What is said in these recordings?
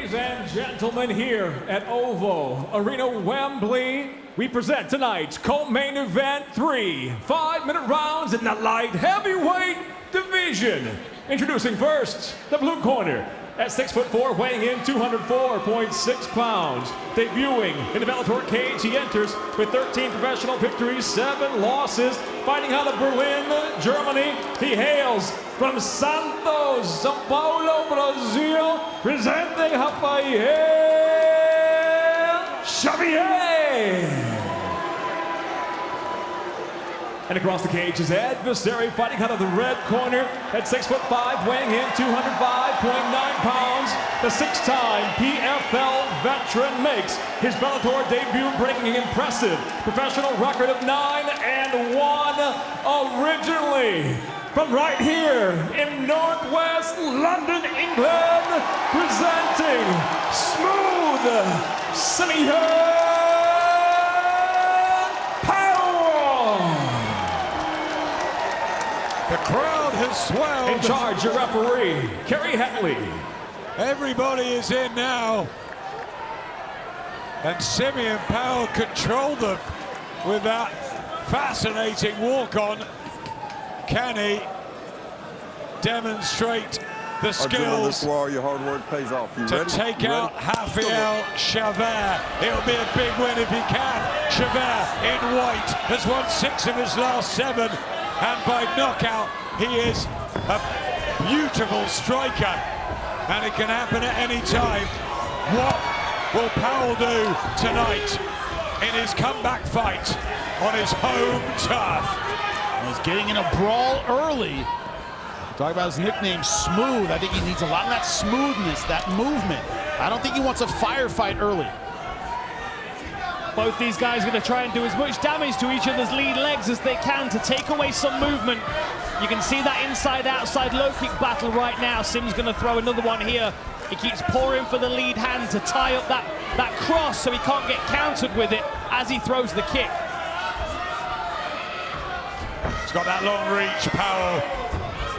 Ladies and gentlemen, here at Oval Arena, Wembley, we present tonight's co-main event, 3 5-minute rounds in the light heavyweight division. Introducing first, the blue corner, at 6'4", weighing in 204.6 pounds. Debuting in the Bellator cage, he enters with 13 professional victories, 7 losses. Fighting out of Berlin, Germany, he hails from Santos, São Paulo, Brazil, presenting Rafael Xavier. And across the cage, his adversary, fighting out of the red corner at 6'5", weighing in 205.9 pounds. The 6-time PFL veteran makes his Bellator debut, breaking an impressive professional record of 9-1. Originally from right here in Northwest London, England, presenting Smooth Simeon Powell. The crowd has swelled. In charge, your referee, Kerry Hetley. Everybody is in now. And Simeon Powell controlled them with that fascinating walk-on. Can he demonstrate the skills your hard work pays off. to take out Rafael Xavier? It'll be a big win if he can. Xavier in white has won 6 of his last 7. And by knockout, he is a beautiful striker. And it can happen at any time. What will Powell do tonight in his comeback fight on his home turf? He's getting in a brawl early. Talk about his nickname, Smooth. I think he needs a lot of that smoothness, that movement. I don't think he wants a firefight early. Both these guys are going to try and do as much damage to each other's lead legs as they can to take away some movement. You can see that inside-outside low kick battle right now. Sim's going to throw another one here. He keeps pouring for the lead hand to tie up that cross so he can't get countered with it as he throws the kick. He's got that long reach, Powell,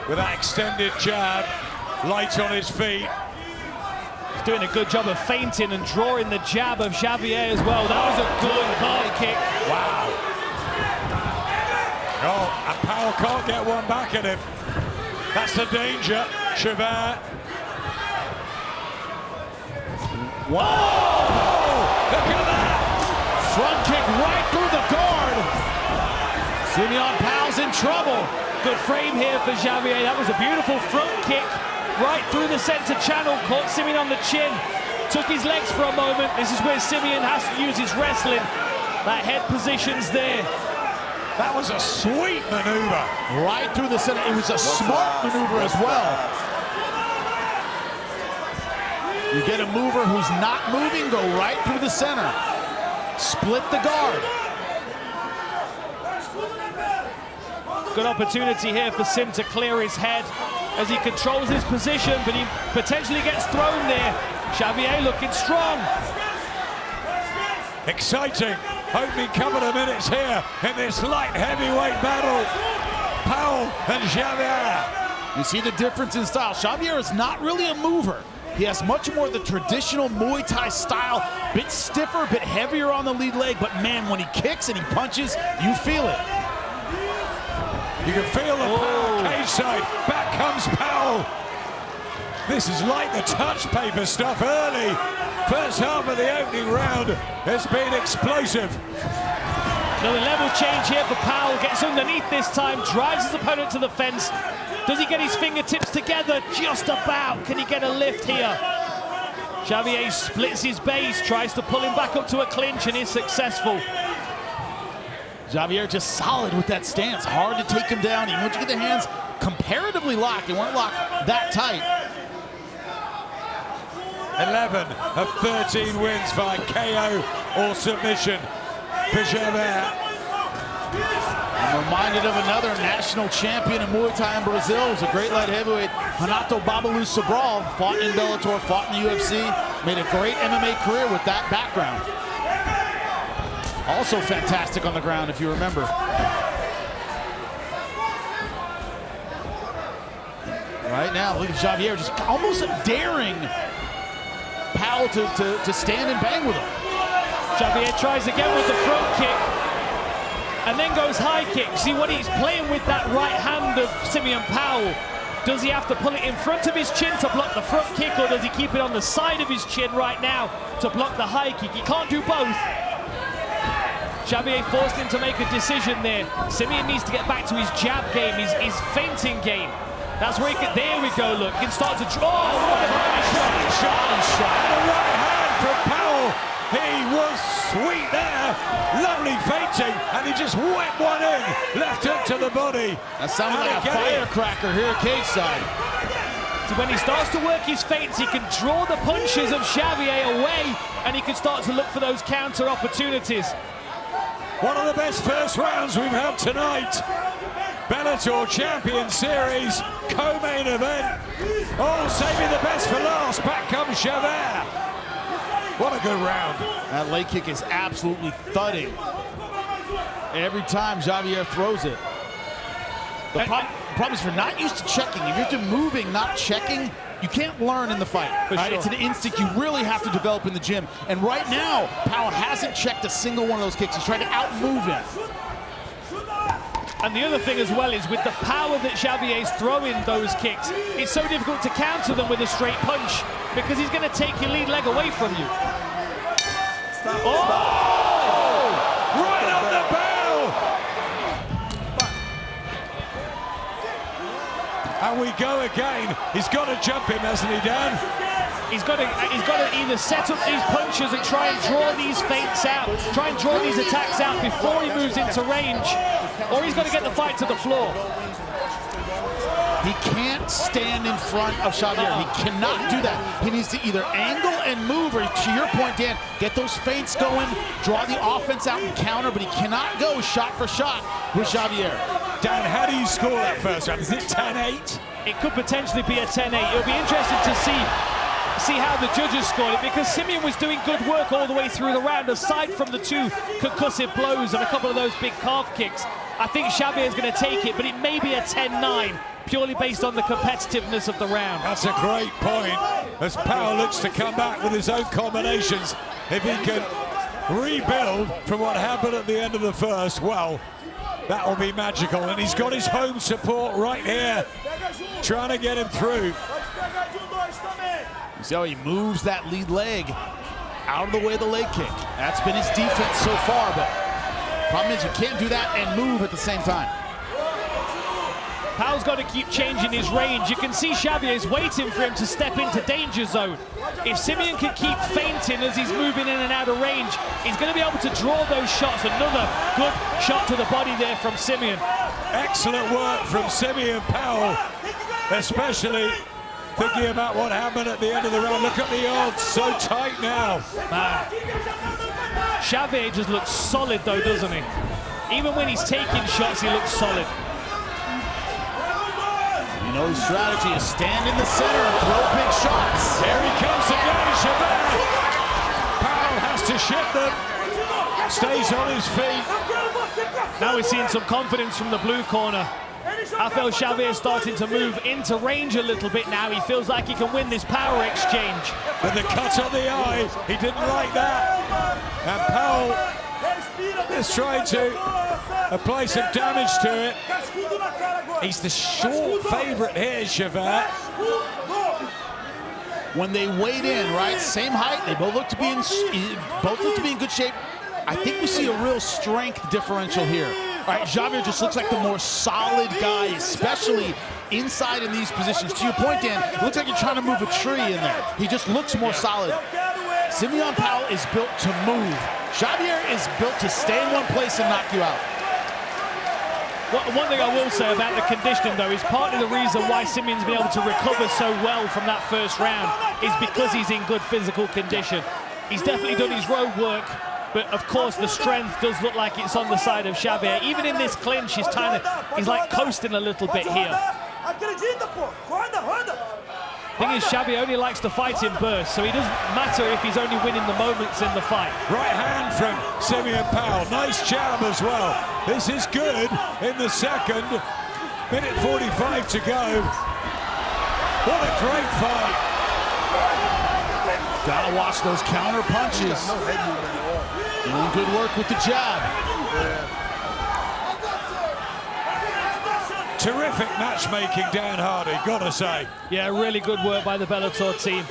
with that extended jab, light on his feet. He's doing a good job of feinting and drawing the jab of Xavier as well. That was a good calf kick. Wow. Oh, and Powell can't get one back at him. That's the danger. Xavier. Whoa! Look at that! Front kick right through the guard. Simeon Powell's in trouble. Good frame here for Xavier. That was a beautiful front kick right through the center channel. Caught Simeon on the chin. Took his legs for a moment. This is where Simeon has to use his wrestling. That head position's there. That was a sweet maneuver. Right through the center. It was a smart maneuver as well. You get a mover who's not moving, go right through the center. Split the guard. Good opportunity here for Sim to clear his head as he controls his position, but he potentially gets thrown there. Xavier looking strong. Exciting. Opening couple of minutes here in this light heavyweight battle. Powell and Xavier. You see the difference in style. Xavier is not really a mover. He has much more the traditional Muay Thai style, bit stiffer, bit heavier on the lead leg, but man, when he kicks and he punches, you feel it. You can feel the Powell cage side. Back comes Powell. This is like the touch paper stuff early. First half of the opening round has been explosive. Another level change here for Powell. Gets underneath this time, drives his opponent to the fence. Does he get his fingertips together? Just about. Can he get a lift here? Xavier splits his base, tries to pull him back up to a clinch and is successful. Xavier just solid with that stance. Hard to take him down. Even once you get the hands comparatively locked, they weren't locked that tight. 11 of 13 wins by KO or submission for Xavier. I'm reminded of another national champion in Muay Thai in Brazil. It was a great light heavyweight, Renato Babalu Sobral. Fought in Bellator, fought in the UFC, made a great MMA career with that background. Also fantastic on the ground, if you remember. Right now, look at Xavier just almost daring Powell to stand and bang with him. Xavier tries again with the front kick and then goes high kick. See what he's playing with that right hand of Simeon Powell. Does he have to pull it in front of his chin to block the front kick, or does he keep it on the side of his chin right now to block the high kick? He can't do both. Xavier forced him to make a decision there. Simeon needs to get back to his jab game, his feinting game. That's where he can, there we go, look. He can start to draw. Oh, what a nice shot. And a right hand from Powell. He was sweet there. Lovely feinting, and he just whipped one in. Left hook to the body. That sounded like a firecracker here cage side. So when he starts to work his feints, he can draw the punches of Xavier away, and he can start to look for those counter opportunities. One of the best first rounds we've had tonight. Bellator Champion Series, co-main event. Oh, saving the best for last. Back comes Xavier. What a good round. That leg kick is absolutely thudding every time Xavier throws it. The problem is, if you're not used to checking, if you're moving, not checking, you can't learn in the fight. Right? Sure. It's an instinct you really have to develop in the gym. And right now, Powell hasn't checked a single one of those kicks. He's trying to outmove him. And the other thing as well is, with the power that Xavier's throwing those kicks, it's so difficult to counter them with a straight punch because he's going to take your lead leg away from you. Oh! Right on the bell! And we go again. He's got to jump him, hasn't he, Dan? He's got to either set up these punches and try and draw these feints out, try and draw these attacks out before he moves into range, or he's got to get the fight to the floor. He can't stand in front of Xavier. He cannot do that. He needs to either angle and move, or to your point, Dan, get those feints going, draw the offense out and counter, but he cannot go shot for shot with Xavier. Dan, how do you score that first round? Is it 10-8? It could potentially be a 10-8. It'll be interesting to see how the judges scored it, because Simeon was doing good work all the way through the round, aside from the two concussive blows and a couple of those big calf kicks. I think Xavier is going to take it, but it may be a 10-9, purely based on the competitiveness of the round. That's a great point, as Powell looks to come back with his own combinations. If he can rebuild from what happened at the end of the first, well, that will be magical. And he's got his home support right here, trying to get him through. You see how he moves that lead leg out of the way of the leg kick. That's been his defense so far, but problem is you can't do that and move at the same time. Powell's got to keep changing his range. You can see Xavier's waiting for him to step into danger zone. If Simeon can keep feinting as he's moving in and out of range, he's going to be able to draw those shots. Another good shot to the body there from Simeon. Excellent work from Simeon Powell, especially thinking about what happened at the end of the round. Look at the odds, so tight now. Xavier just looks solid though, doesn't he? Even when he's taking shots, he looks solid. You know his strategy is stand in the center and throw big shots. There he comes again, Xavier. Powell has to shift them. Stays on his feet. Now we're seeing some confidence from the blue corner. Rafael Xavier starting to move into range a little bit now. He feels like he can win this power exchange. With the cut on the eye, he didn't like that. And Powell is trying to apply some damage to it. He's the short favorite here, Xavier. When they weighed in, right, same height, they both look to be in good shape. I think we see a real strength differential here. All right, Xavier just looks like the more solid guy, especially inside in these positions. To your point, Dan, it looks like you're trying to move a tree in there. He just looks more solid. Simeon Powell is built to move. Xavier is built to stay in one place and knock you out. One thing I will say about the conditioning, though, is part of the reason why Simeon's been able to recover so well from that first round is because he's in good physical condition. He's definitely done his road work, but of course the strength does look like it's on the side of Xavier. Even in this clinch, he's like coasting a little bit here. Thing is, Xavier only likes to fight in bursts, so it doesn't matter if he's only winning the moments in the fight. Right hand from Simeon Powell. Nice jab as well. This is good in the second. Minute 45 to go. What a great fight. Gotta watch those counter punches. Doing good work with the jab. Terrific matchmaking, Dan Hardy, gotta say. Yeah, really good work by the Bellator team.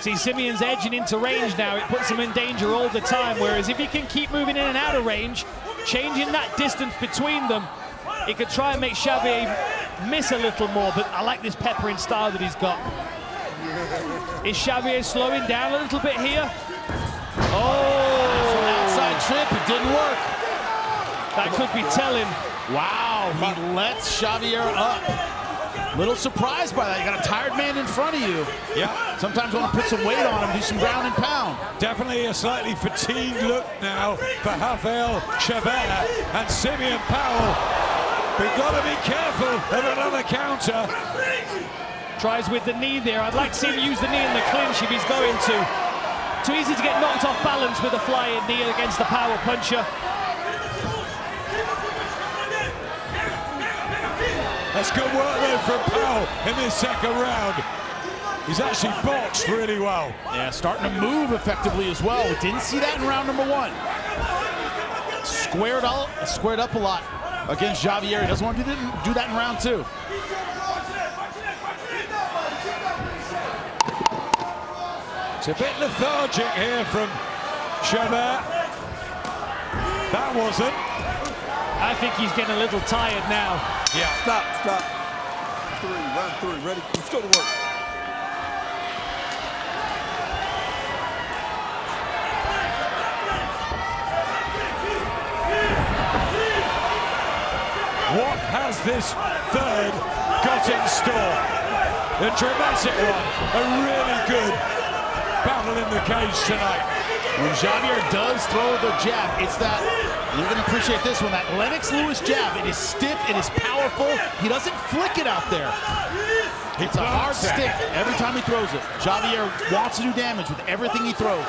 See, Simeon's edging into range now. It puts him in danger all the time, whereas if he can keep moving in and out of range, changing that distance between them, he could try and make Xavier miss a little more, but I like this peppering style that he's got. Is Xavier slowing down a little bit here? Oh! An outside trip, it didn't work. That could be telling. Wow, he lets Xavier up. Little surprised by that. You got a tired man in front of you. Yeah. Sometimes want to put some weight on him, do some ground and pound. Definitely a slightly fatigued look now for Rafael Xavier and Simeon Powell. We've got to be careful of another counter. Tries with the knee there. I'd like to see him use the knee in the clinch if he's going to. Too easy to get knocked off balance with a flying knee against the power puncher. That's good work though from Powell in this second round. He's actually boxed really well. Yeah, starting to move effectively as well. We didn't see that in round number 1. Squared up a lot against Xavier. He doesn't want to do that in round 2. It's a bit lethargic here from Xavier. That wasn't. I think he's getting a little tired now. Yeah. Stop. 3, round 3, ready? Let's go to work. What has this third got in store? A dramatic one. A really good battle in the cage tonight. When Xavier does throw the jab, it's that, you're going to appreciate this one, that Lennox Lewis jab. It is stiff, it is powerful. He doesn't flick it out there. It's a hard stick every time he throws it. Xavier wants to do damage with everything he throws.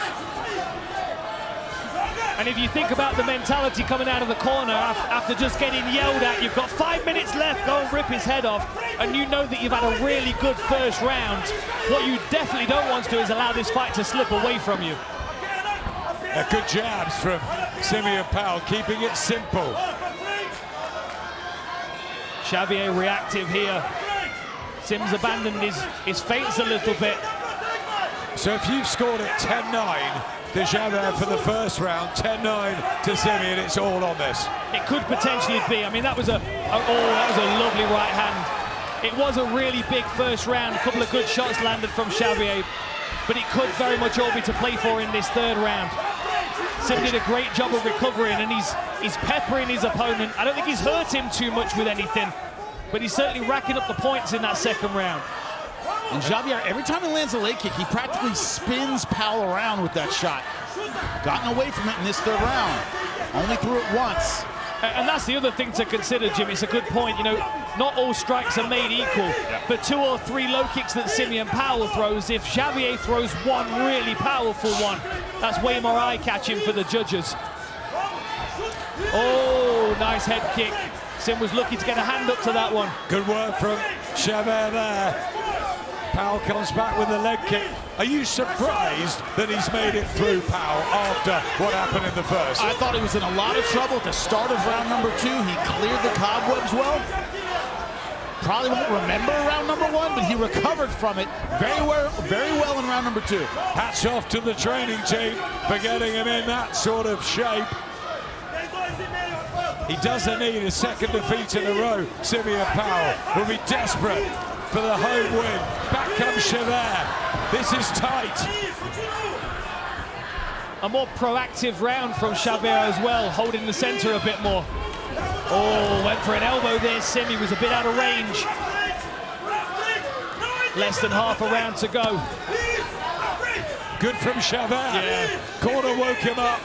And if you think about the mentality coming out of the corner after just getting yelled at, you've got 5 minutes left, go and rip his head off, and you know that you've had a really good first round. What you definitely don't want to do is allow this fight to slip away from you. Good jabs from Simeon Powell, keeping it simple. Xavier reactive here. Sims abandoned his feints a little bit. So if you've scored it 10-9 to Xavier for the first round, 10-9 to Simeon, it's all on this. It could potentially be. I mean, that was a lovely right hand. It was a really big first round. A couple of good shots landed from Xavier, but it could very much all be to play for in this third round. Sim did a great job of recovering, and he's peppering his opponent. I don't think he's hurt him too much with anything, but he's certainly racking up the points in that second round. And Xavier, every time he lands a leg kick, he practically spins Powell around with that shot. Gotten away from it in this third round. Only threw it once. And that's the other thing to consider, Jim. It's a good point. You know, not all strikes are made equal. But 2 or 3 low kicks that Simeon Powell throws, if Xavier throws one really powerful one, that's way more eye-catching for the judges. Oh, nice head kick. Sim was lucky to get a hand up to that one. Good work from Xavier there. Powell comes back with a leg kick. Are you surprised that he's made it through, Powell, after what happened in the first? I thought he was in a lot of trouble at the start of round number 2. He cleared the cobwebs well. Probably won't remember round number 1, but he recovered from it very well in round number 2. Hats off to the training team for getting him in that sort of shape. He doesn't need a second defeat in a row. Simeon Powell will be desperate for the home win. Back comes Xavier. This is tight. A more proactive round from Xavier as well, holding the center a bit more. Oh, went for an elbow there, Sim. He was a bit out of range. Less than half a round to go. Good from Xavier. Yeah. Corner woke him up.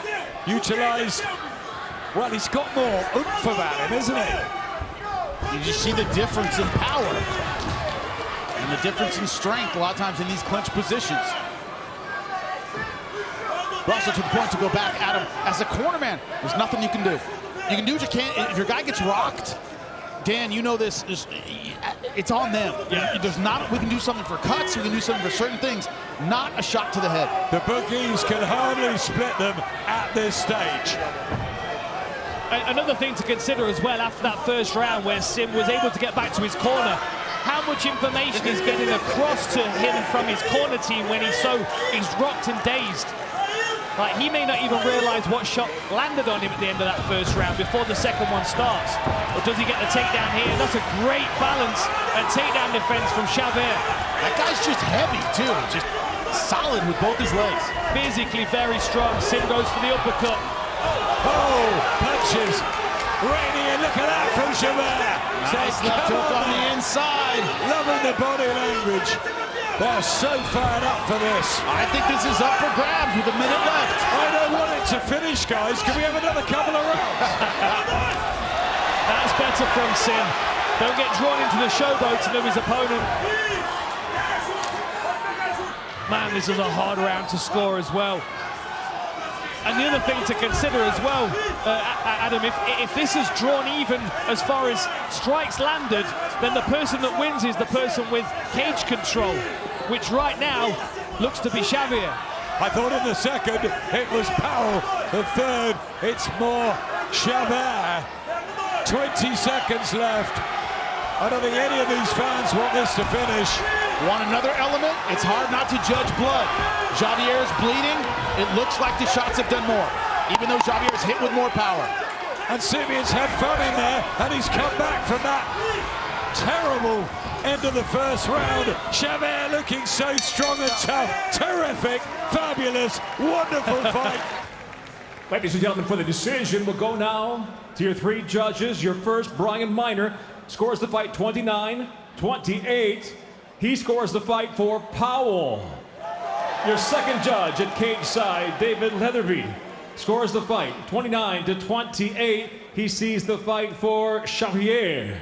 Utilised. Well, he's got more oomph about him, isn't he? You just see the difference in power and the difference in strength a lot of times in these clinch positions. But also to the point to go back at him as a corner man, there's nothing you can do. You can do what you can. If your guy gets rocked, Dan, you know this, it's on them. Yeah. We can do something for cuts, we can do something for certain things, not a shot to the head. The bookies can hardly split them at this stage. Another thing to consider as well, after that first round where Sim was able to get back to his corner, how much information he's getting across to him from his corner team when he's rocked and dazed. Like, he may not even realize what shot landed on him at the end of that first round before the second one starts. Or does he get the takedown here? That's a great balance and takedown defense from Xavier. That guy's just heavy too, just solid with both his legs. Physically very strong. Sim goes for the uppercut. Oh, punches. Rainy, and look at that from Xavier. Nice left hook on the inside. Loving the body language. They're so fired up for this. I think this is up for grabs with a minute left. I don't want it to finish, guys. Can we have another couple of rounds? That's better from Sim. Don't get drawn into the showboating of his opponent. Man, this is a hard round to score as well. And the other thing to consider as well, Adam, if this is drawn even as far as strikes landed, then the person that wins is the person with cage control, which right now looks to be Xavier. I thought in the second it was Powell. The third, it's more Xavier. 20 seconds left. I don't think any of these fans want this to finish. Want another element? It's hard not to judge blood. Xavier's bleeding. It looks like the shots have done more, even though Xavier's hit with more power. And Simeon's had fun in there, and he's come back from that terrible end of the first round. Xavier looking so strong and tough. Terrific, fabulous, wonderful fight. Ladies and gentlemen, for the decision, we'll go now to your three judges. Your first, Brian Miner, scores the fight 29-28. He scores the fight for Powell. Your second judge at cage side, David Leatherby, scores the fight 29-28. He sees the fight for Xavier.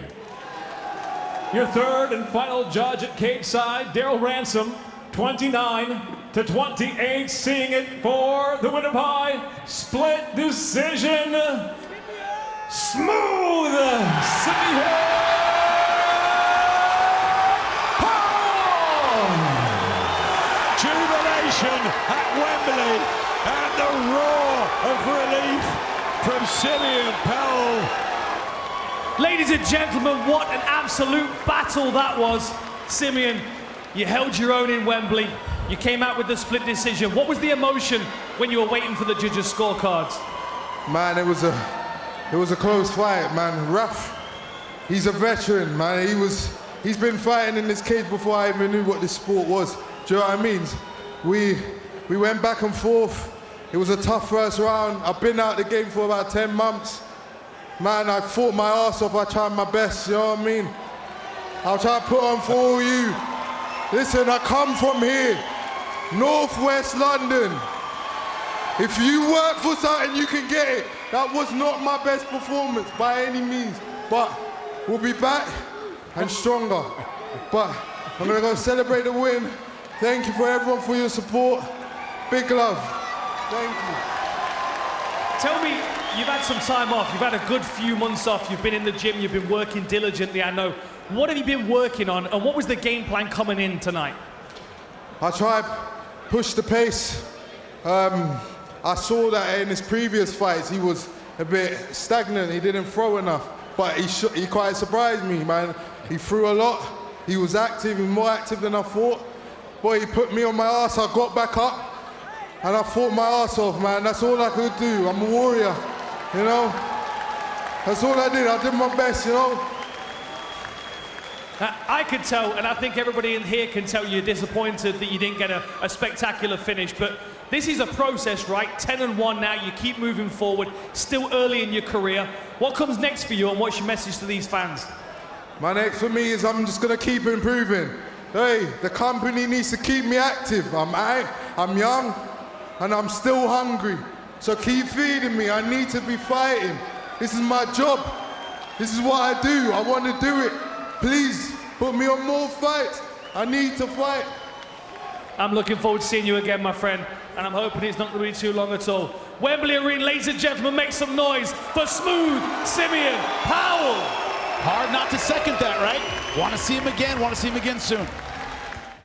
Your third and final judge at cage side, Daryl Ransom, 29-28, seeing it for the winner by split decision. Smooth Simeon Powell! Jubilation at Wembley, and the roar of relief from Simeon Powell. Ladies and gentlemen, what an absolute battle that was. Simeon, you held your own in Wembley. You came out with the split decision. What was the emotion when you were waiting for the judges' scorecards? Man, it was a close fight, man. Raf, he's a veteran, man. He's been fighting in this cage before I even knew what this sport was. Do you know what I mean? We went back and forth. It was a tough first round. I've been out the game for about 10 months. Man, I fought my ass off. I tried my best, you know what I mean? I'll try to put on for all you. Listen, I come from here, Northwest London. If you work for something, you can get it. That was not my best performance by any means, but we'll be back and stronger. But I'm gonna go celebrate the win. Thank you for everyone for your support. Big love. Thank you. Tell me, you've had some time off. You've had a good few months off. You've been in the gym. You've been working diligently, I know. What have you been working on, and what was the game plan coming in tonight? I tried push the pace. I saw that in his previous fights, he was a bit stagnant. He didn't throw enough, but he quite surprised me, man. He threw a lot. He was active, more active than I thought. Boy, he put me on my ass. I got back up, and I fought my ass off, man. That's all I could do. I'm a warrior, you know? That's all I did. I did my best, you know? I could tell, and I think everybody in here can tell you're disappointed that you didn't get a spectacular finish, but this is a process, right? 10-1 now, you keep moving forward, still early in your career. What comes next for you, and what's your message to these fans? My next for me is I'm just gonna keep improving. Hey, the company needs to keep me active. I'm young, and I'm still hungry. So keep feeding me. I need to be fighting. This is my job. This is what I do. I want to do it. Please, put me on more fights. I need to fight. I'm looking forward to seeing you again, my friend, and I'm hoping it's not going to be too long at all. Wembley Arena, ladies and gentlemen, make some noise for Smooth Simeon Powell. Hard not to second that, right? Want to see him again, want to see him again soon.